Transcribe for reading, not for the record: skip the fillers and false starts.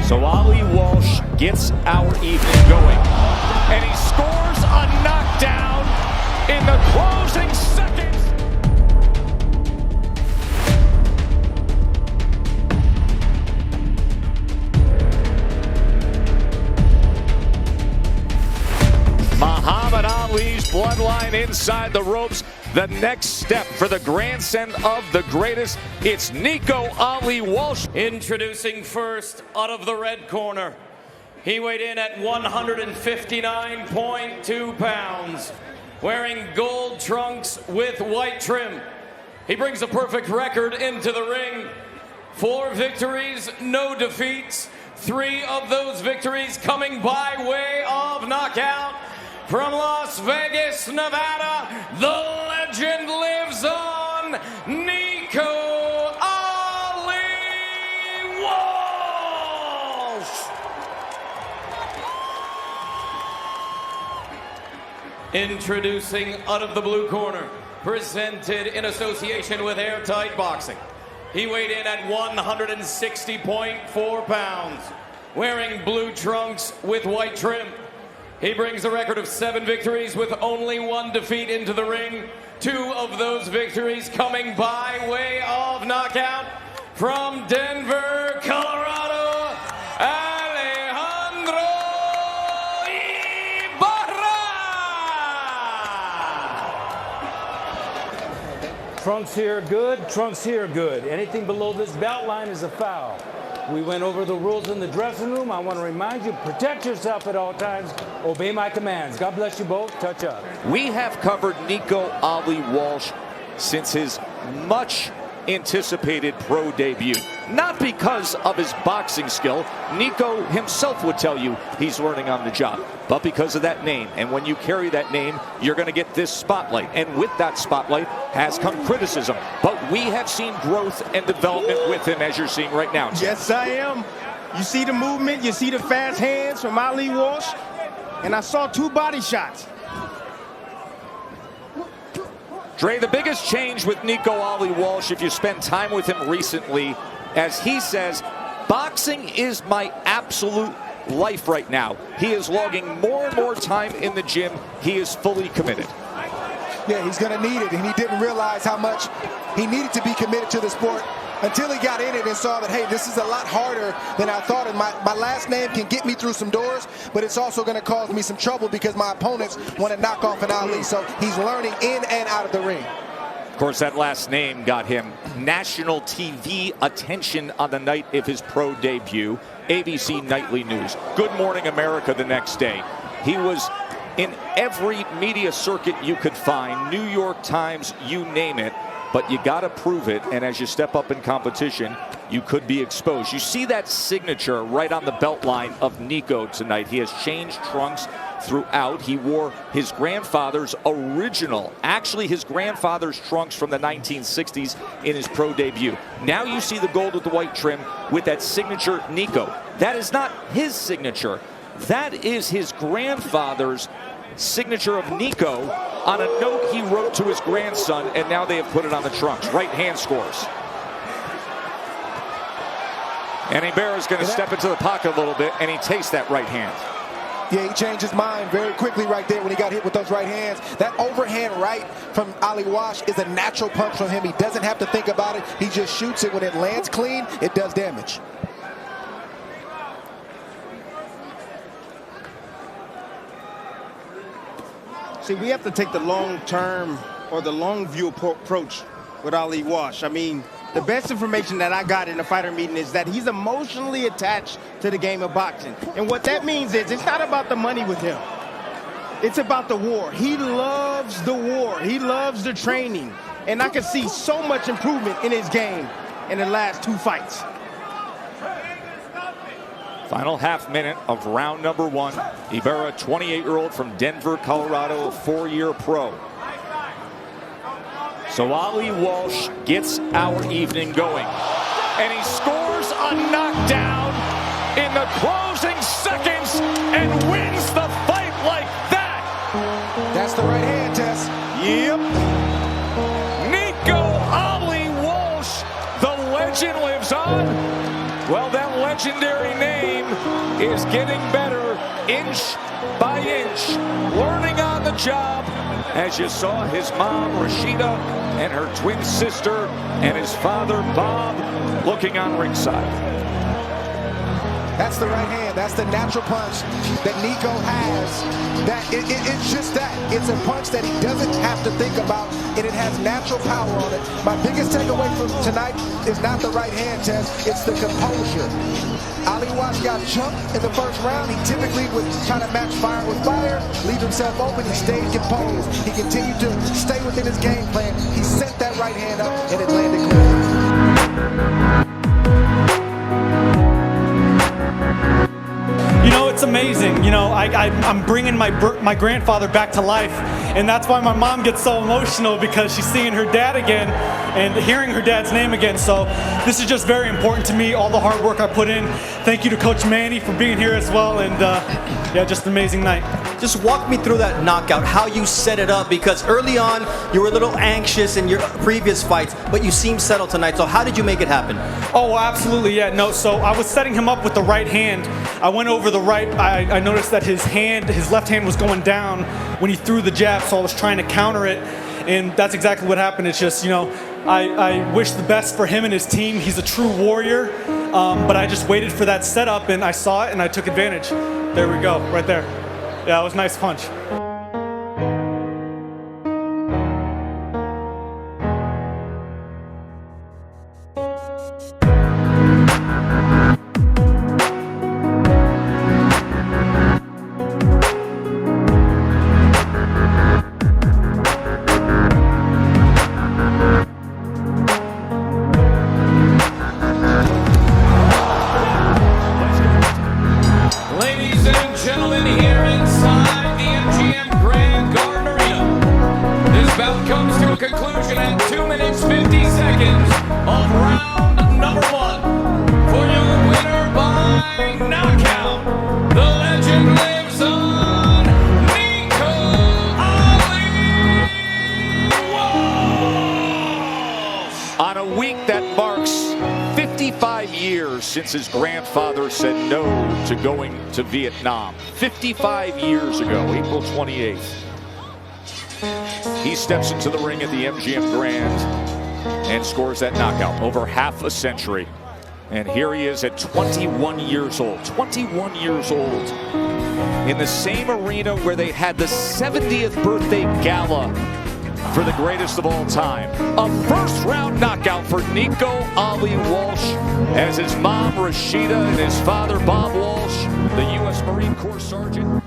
So Ali Walsh gets our evening going. And he scores a knockdown in the closing seconds. Muhammad Ali's bloodline inside the ropes. The next step for the grandson of the greatest, it's Nico Ali Walsh. Introducing first, out of the red corner, he weighed in at 159.2 pounds, wearing gold trunks with white trim. He brings a perfect record into the ring. 4 victories, no defeats. 3 of those victories coming by way of knockout. From Las Vegas, Nevada, the legend lives on, Nico Ali Walsh. Introducing out of the blue corner, presented in association with Airtight Boxing. He weighed in at 160.4 pounds, wearing blue trunks with white trim. He brings a record of 7 victories with only 1 defeat into the ring. 2 of those victories coming by way of knockout. From Denver, Colorado, Alejandro Ibarra! Trunks here good, trunks here good. Anything below this belt line is a foul. We went over the rules in the dressing room. I want to remind you, protect yourself at all times. Obey my commands. God bless you both. Touch up. We have covered Nico Ali Walsh since his much anticipated pro debut. Not because of his boxing skill. Nico himself would tell you he's learning on the job, but because of that name. And when you carry that name, you're going to get this spotlight. And with that spotlight has come criticism. But we have seen growth and development with him, as you're seeing right now. Yes, I am. You see the movement, you see the fast hands from Ali Walsh, and I saw 2 body shots. Dre, the biggest change with Nico Ali Walsh, if you spend time with him recently, as he says, boxing is my absolute life right now. He is logging more and more time in the gym. He is fully committed. Yeah, he's going to need it, and he didn't realize how much he needed to be committed to the sport until he got in it and saw that, hey, this is a lot harder than I thought, and my last name can get me through some doors, but it's also going to cause me some trouble because my opponents want to knock off an Ali. So he's learning in and out of the ring. Of course, that last name got him national TV attention on the night of his pro debut. ABC Nightly News. Good Morning America the next day. He was in every media circuit you could find, New York Times, you name it. But you got to prove it, and as you step up in competition, you could be exposed. You see that signature right on the belt line of Nico tonight. He has changed trunks throughout. He wore his grandfather's original, actually his grandfather's trunks from the 1960s in his pro debut. Now you see the gold with the white trim with that signature Nico. That is not his signature. That is his grandfather's signature of Nico on a note he wrote to his grandson, and now they have put it on the trunks. Right hand scores. And Ibarra is going to step into the pocket a little bit, and he takes that right hand. Yeah, he changed his mind very quickly right there when he got hit with those right hands. That overhand right from Ali Walsh is a natural punch from him. He doesn't have to think about it. He just shoots it. When it lands clean, it does damage. See, we have to take the long-term or the long view approach with Ali Walsh. I mean, the best information that I got in the fighter meeting is that he's emotionally attached to the game of boxing. And what that means is it's not about the money with him. It's about the war. He loves the war. He loves the training. And I can see so much improvement in his game in the last 2 fights. Final half minute of round number 1. Ibarra, 28-year-old from Denver, Colorado, a 4-year pro. So Ali Walsh gets our evening going. And he scores a knockdown in the closing seconds and wins the fight like that. That's the right hand, Tess. Yep. Nico Ali Walsh, the legend lives on. Well, that legend legendary name is getting better inch by inch, learning on the job, as you saw his mom, Rashida, and her twin sister, and his father, Bob, looking on ringside. That's the right hand. That's the natural punch that Nico has. It's just that. It's a punch that he doesn't have to think about, and it has natural power on it. My biggest takeaway from tonight is not the right hand, Tess. It's the composure. Ali Walsh got jumped in the first round. He typically would try to match fire with fire, leave himself open. He stayed composed. He continued to stay within his game plan. He sent that right hand up, and it landed clean. You know, it's amazing. You know, I'm bringing my grandfather back to life, and that's why my mom gets so emotional, because she's seeing her dad again and hearing her dad's name again. So this is just very important to me, all the hard work I put in. Thank you to Coach Manny for being here as well, and yeah, just an amazing night. Just walk me through that knockout, how you set it up, because early on you were a little anxious in your previous fights, but you seem settled tonight. So how did you make it happen? Oh, absolutely, yeah. No, so I was setting him up with the right hand. I went over the right. I noticed that his left hand was going down when he threw the jab, so I was trying to counter it, and that's exactly what happened. It's just, you know, I wish the best for him and his team. He's a true warrior, but I just waited for that setup, and I saw it, and I took advantage. There we go, right there. Yeah, it was a nice punch. Ladies and gentlemen, here inside the MGM Grand Garden Arena, this bout comes to a conclusion at 2 minutes 50 seconds of round number 1. For your winner by knockout, the legend lives on, Nico Ali Walsh. On a week that marks 55 years since his grandfather said no to going to Vietnam. 55 years ago, April 28th. He steps into the ring at the MGM Grand and scores that knockout. Over half a century. And here he is at 21 years old. 21 years old. In the same arena where they had the 70th birthday gala for the greatest of all time. A first-round knockout for Nico Ali Walsh, as his mom Rashida and his father Bob Walsh, the U.S. Marine Corps Sergeant,